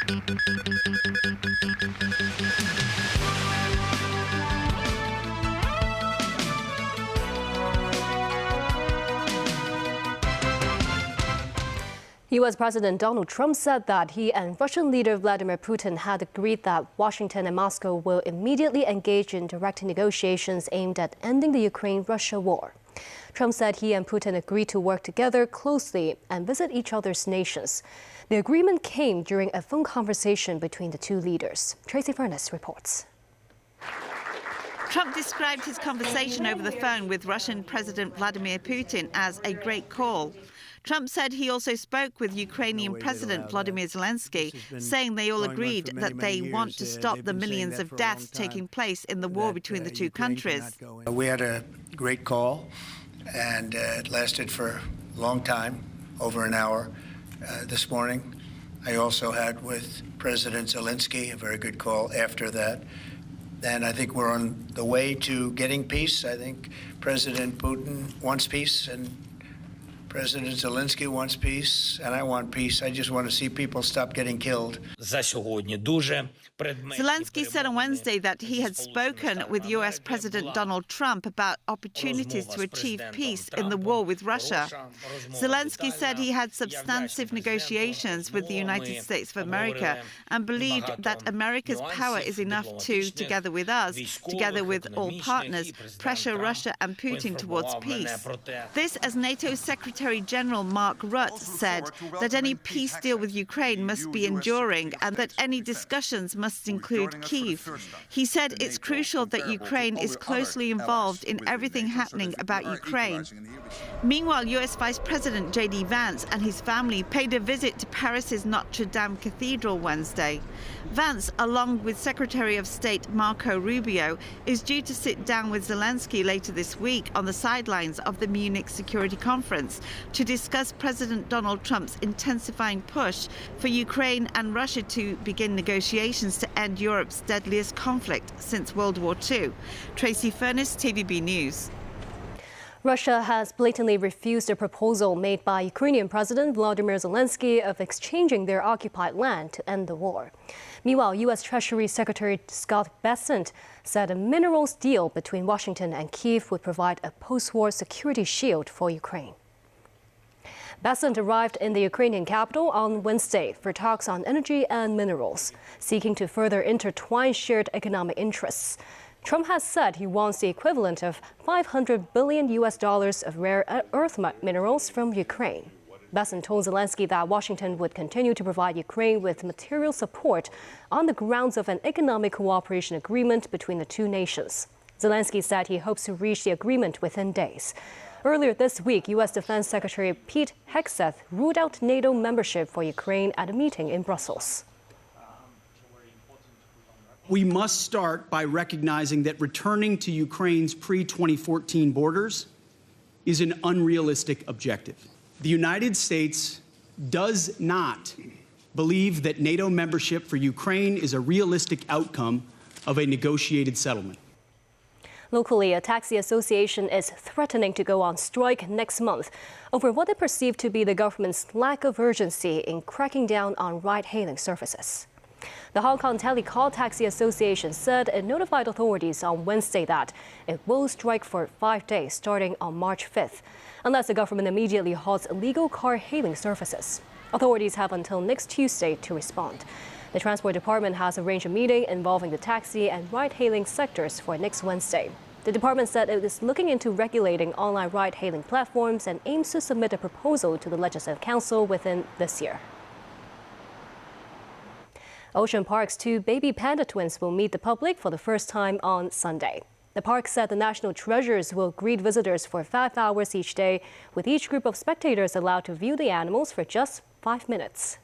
U.S. President Donald Trump said that he and Russian leader Vladimir Putin had agreed that Washington and Moscow will immediately engage in direct negotiations aimed at ending the Ukraine-Russia war. Trump said he and Putin agreed to work together closely and visit each other's nations. The agreement came during a phone conversation between the two leaders. Tracy Furness reports. Trump described his conversation over the phone with Russian President Vladimir Putin as a great call. Trump said he also spoke with Ukrainian President Volodymyr Zelensky, saying they all agreed that they want to stop the millions of deaths taking place in the war between the two countries. We had a great call, and it lasted for a long time, over an hour this morning. I also had with President Zelensky a very good call after that. And I think we're on the way to getting peace. I think President Putin wants peace, and President Zelensky wants peace, and I want peace. I just want to see people stop getting killed. Zelensky said on Wednesday that he had spoken with U.S. President Donald Trump about opportunities to achieve peace in the war with Russia. Zelensky said he had substantive negotiations with the United States of America and believed that America's power is enough to, together with us, together with all partners, pressure Russia and Putin towards peace. This, as NATO Secretary General Mark Rutte said, that any peace deal with Ukraine must be enduring and that any discussions must include Kyiv. He said it's crucial that Ukraine is closely involved in everything happening about Ukraine. Meanwhile, U.S. Vice President J.D. Vance and his family paid a visit to Paris's Notre Dame Cathedral Wednesday. Vance, along with Secretary of State Marco Rubio, is due to sit down with Zelensky later this week on the sidelines of the Munich Security Conference to discuss President Donald Trump's intensifying push for Ukraine and Russia to begin negotiations to end Europe's deadliest conflict since World War II. Tracy Furness, TVB News. Russia has blatantly refused a proposal made by Ukrainian President Volodymyr Zelensky of exchanging their occupied land to end the war. Meanwhile, U.S. Treasury Secretary Scott Bessent said a minerals deal between Washington and Kyiv would provide a post-war security shield for Ukraine. Bessent arrived in the Ukrainian capital on Wednesday for talks on energy and minerals, seeking to further intertwine shared economic interests. Trump has said he wants the equivalent of $500 billion of rare earth minerals from Ukraine. Bessent told Zelensky that Washington would continue to provide Ukraine with material support on the grounds of an economic cooperation agreement between the two nations. Zelensky said he hopes to reach the agreement within days. Earlier this week, U.S. Defense Secretary Pete Hegseth ruled out NATO membership for Ukraine at a meeting in Brussels. We must start by recognizing that returning to Ukraine's pre-2014 borders is an unrealistic objective. The United States does not believe that NATO membership for Ukraine is a realistic outcome of a negotiated settlement. Locally, a taxi association is threatening to go on strike next month over what they perceive to be the government's lack of urgency in cracking down on ride-hailing services. The Hong Kong Telecall Taxi Association said it notified authorities on Wednesday that it will strike for 5 days starting on March 5th, unless the government immediately halts illegal car-hailing services. Authorities have until next Tuesday to respond. The Transport Department has arranged a meeting involving the taxi and ride-hailing sectors for next Wednesday. The department said it is looking into regulating online ride-hailing platforms and aims to submit a proposal to the Legislative Council within this year. Ocean Park's two baby panda twins will meet the public for the first time on Sunday. The park said the national treasures will greet visitors for 5 hours each day, with each group of spectators allowed to view the animals for just 5 minutes.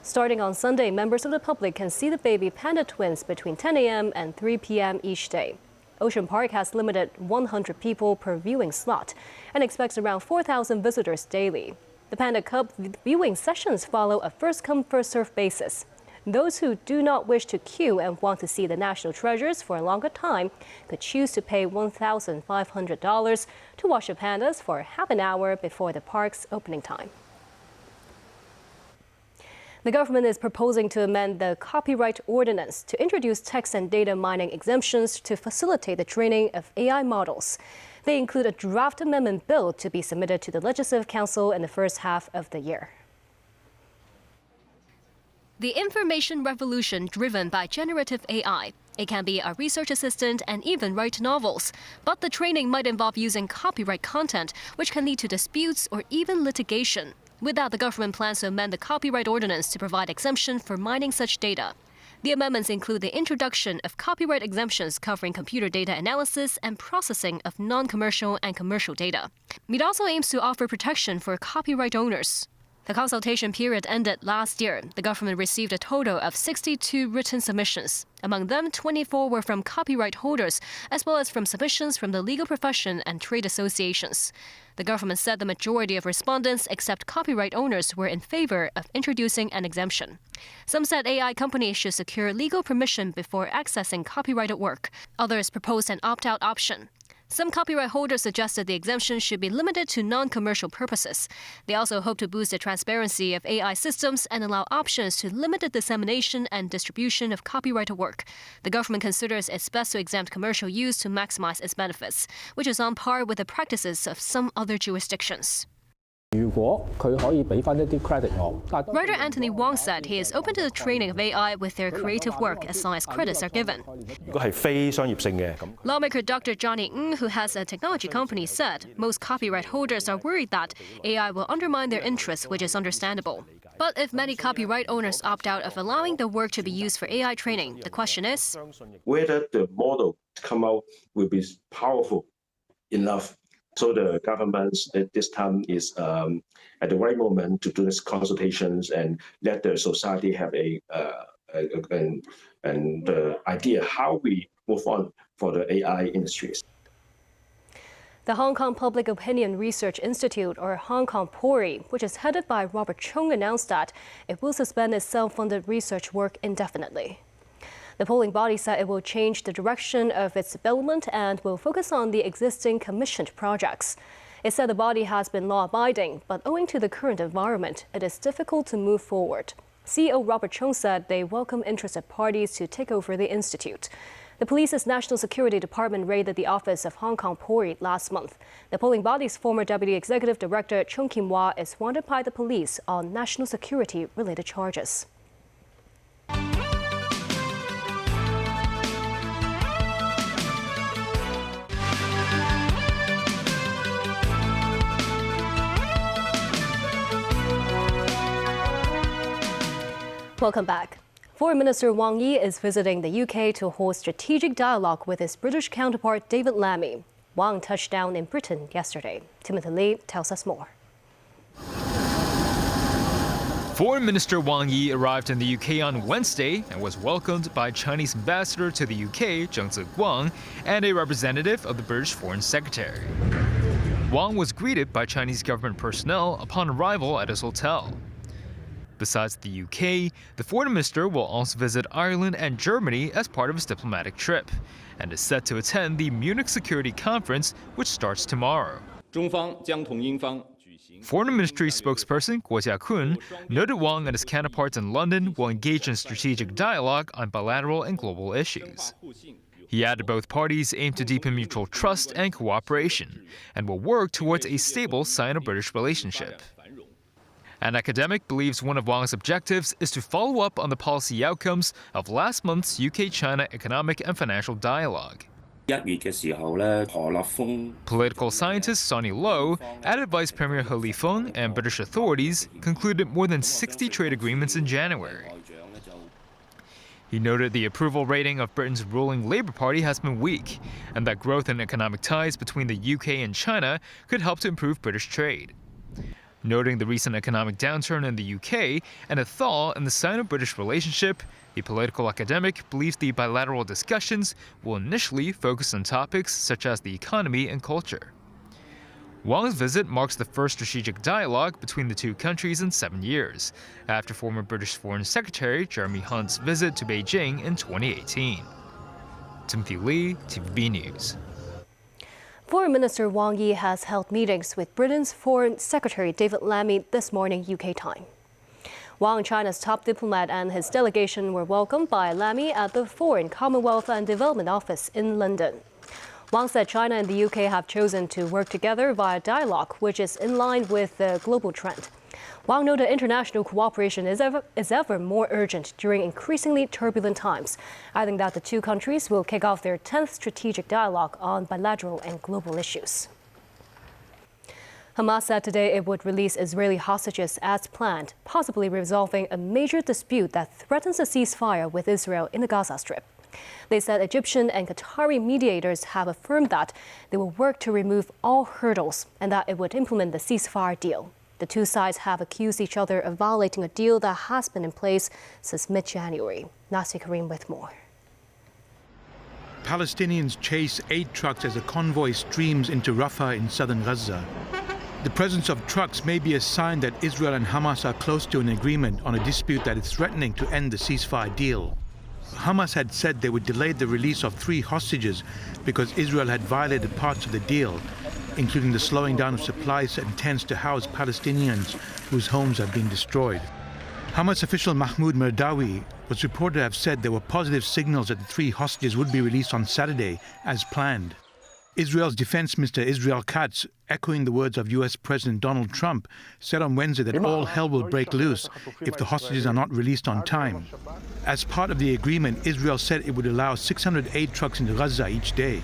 Starting on Sunday, members of the public can see the baby panda twins between 10 a.m. and 3 p.m. each day. Ocean Park has limited 100 people per viewing slot and expects around 4,000 visitors daily. The Panda Cup viewing sessions follow a first-come, first-served basis. Those who do not wish to queue and want to see the national treasures for a longer time could choose to pay $1,500 to watch the pandas for half an hour before the park's opening time. The government is proposing to amend the copyright ordinance to introduce text and data mining exemptions to facilitate the training of AI models. They include a draft amendment bill to be submitted to the Legislative Council in the first half of the year. The information revolution driven by generative AI. It can be a research assistant and even write novels. But the training might involve using copyright content, which can lead to disputes or even litigation. With that, the government plans to amend the copyright ordinance to provide exemption for mining such data. The amendments include the introduction of copyright exemptions covering computer data analysis and processing of non-commercial and commercial data. It also aims to offer protection for copyright owners. The consultation period ended last year. The government received a total of 62 written submissions. Among them, 24 were from copyright holders, as well as from submissions from the legal profession and trade associations. The government said the majority of respondents, except copyright owners, were in favor of introducing an exemption. Some said AI companies should secure legal permission before accessing copyrighted work. Others proposed an opt-out option. Some copyright holders suggested the exemption should be limited to non-commercial purposes. They also hope to boost the transparency of AI systems and allow options to limit the dissemination and distribution of copyrighted work. The government considers it's best to exempt commercial use to maximize its benefits, which is on par with the practices of some other jurisdictions. Writer Anthony Wong said he is open to the training of AI with their creative work as long as credits are given. Lawmaker Dr. Johnny Ng, who has a technology company, said most copyright holders are worried that AI will undermine their interests, which is understandable. But if many copyright owners opt out of allowing the work to be used for AI training, the question is whether the model to come out will be powerful enough. So the government at this time is at the right moment to do these consultations and let the society have an idea how we move on for the AI industries. The Hong Kong Public Opinion Research Institute, or Hong Kong PORI, which is headed by Robert Chung, announced that it will suspend its self-funded research work indefinitely. The polling body said it will change the direction of its development and will focus on the existing commissioned projects. It said the body has been law-abiding, but owing to the current environment, it is difficult to move forward. CEO Robert Chung said they welcome interested parties to take over the institute. The police's National Security Department raided the office of Hong Kong PORI last month. The polling body's former Deputy Executive Director Chung Kim-wah is wanted by the police on national security-related charges. Welcome back. Foreign Minister Wang Yi is visiting the UK to hold strategic dialogue with his British counterpart David Lammy. Wang touched down in Britain yesterday. Timothy Lee tells us more. Foreign Minister Wang Yi arrived in the UK on Wednesday and was welcomed by Chinese ambassador to the UK, Zheng Ziguang, and a representative of the British Foreign Secretary. Wang was greeted by Chinese government personnel upon arrival at his hotel. Besides the UK, the foreign minister will also visit Ireland and Germany as part of his diplomatic trip, and is set to attend the Munich Security Conference, which starts tomorrow. Foreign Ministry spokesperson Guo Jiakun noted Wang and his counterparts in London will engage in strategic dialogue on bilateral and global issues. He added both parties aim to deepen mutual trust and cooperation, and will work towards a stable Sino-British relationship. An academic believes one of Wang's objectives is to follow up on the policy outcomes of last month's UK-China economic and financial dialogue. Political scientist Sonny Low added Vice Premier He Lifeng and British authorities concluded more than 60 trade agreements in January. He noted the approval rating of Britain's ruling Labour Party has been weak, and that growth in economic ties between the UK and China could help to improve British trade. Noting the recent economic downturn in the UK and a thaw in the Sino-British relationship, the political academic believes the bilateral discussions will initially focus on topics such as the economy and culture. Wang's visit marks the first strategic dialogue between the two countries in 7 years, after former British Foreign Secretary Jeremy Hunt's visit to Beijing in 2018. Timothy Lee, TVB News. Foreign Minister Wang Yi has held meetings with Britain's Foreign Secretary David Lammy this morning UK time. Wang, China's top diplomat, and his delegation were welcomed by Lammy at the Foreign, Commonwealth and Development Office in London. Wang said China and the UK have chosen to work together via dialogue, which is in line with the global trend. Wang noted international cooperation is ever more urgent during increasingly turbulent times, adding that the two countries will kick off their 10th strategic dialogue on bilateral and global issues. Hamas said today it would release Israeli hostages as planned, possibly resolving a major dispute that threatens a ceasefire with Israel in the Gaza Strip. They said Egyptian and Qatari mediators have affirmed that they will work to remove all hurdles and that it would implement the ceasefire deal. The two sides have accused each other of violating a deal that has been in place since mid-January. Nasi Karim with more. Palestinians chase aid trucks as a convoy streams into Rafah in southern Gaza. The presence of trucks may be a sign that Israel and Hamas are close to an agreement on a dispute that is threatening to end the ceasefire deal. Hamas had said they would delay the release of 3 hostages because Israel had violated parts of the deal, including the slowing down of supplies and tents to house Palestinians whose homes have been destroyed. Hamas official Mahmoud Merdawi was reported to have said there were positive signals that the 3 hostages would be released on Saturday, as planned. Israel's Defense Minister Israel Katz, echoing the words of US President Donald Trump, said on Wednesday that all hell will break loose if the hostages are not released on time. As part of the agreement, Israel said it would allow 600 aid trucks into Gaza each day.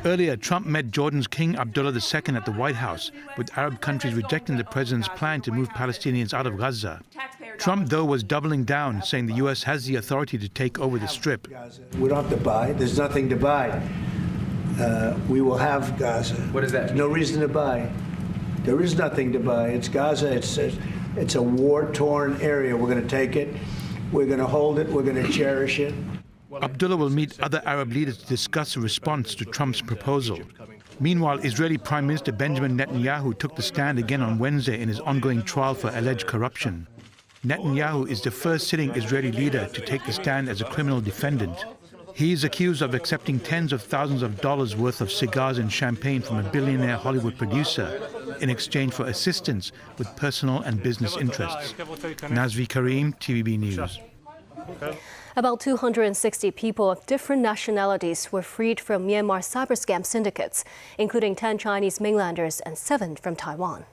Earlier, Trump met Jordan's King Abdullah II at the White House, with Arab countries rejecting the president's plan to move Palestinians out of Gaza. Trump, though, was doubling down, saying the U.S. has the authority to take over the Strip. We don't have to buy. There's nothing to buy. We will have Gaza. What does that mean? No reason to buy. There is nothing to buy. It's Gaza. It's a war-torn area. We're going to take it. We're going to hold it. We're going to cherish it. Abdullah will meet other Arab leaders to discuss a response to Trump's proposal. Meanwhile, Israeli Prime Minister Benjamin Netanyahu took the stand again on Wednesday in his ongoing trial for alleged corruption. Netanyahu is the first sitting Israeli leader to take the stand as a criminal defendant. He is accused of accepting tens of thousands of dollars worth of cigars and champagne from a billionaire Hollywood producer in exchange for assistance with personal and business interests. Nazvi Karim, TVB News. About 260 people of different nationalities were freed from Myanmar cyber scam syndicates, including 10 Chinese mainlanders and 7 from Taiwan.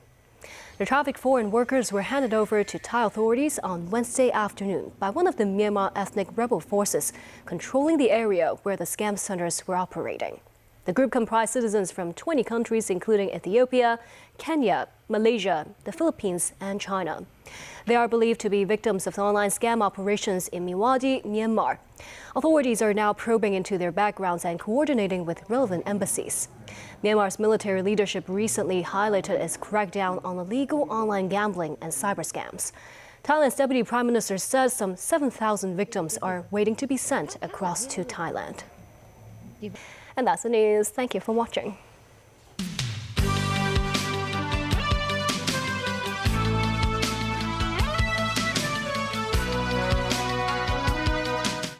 The trafficked foreign workers were handed over to Thai authorities on Wednesday afternoon by one of the Myanmar ethnic rebel forces controlling the area where the scam centers were operating. The group comprised citizens from 20 countries, including Ethiopia, Kenya, Malaysia, the Philippines, and China. They are believed to be victims of online scam operations in Mewadi, Myanmar. Authorities are now probing into their backgrounds and coordinating with relevant embassies. Myanmar's military leadership recently highlighted its crackdown on illegal online gambling and cyber scams. Thailand's Deputy Prime Minister says some 7,000 victims are waiting to be sent across to Thailand. And that's the news. Thank you for watching.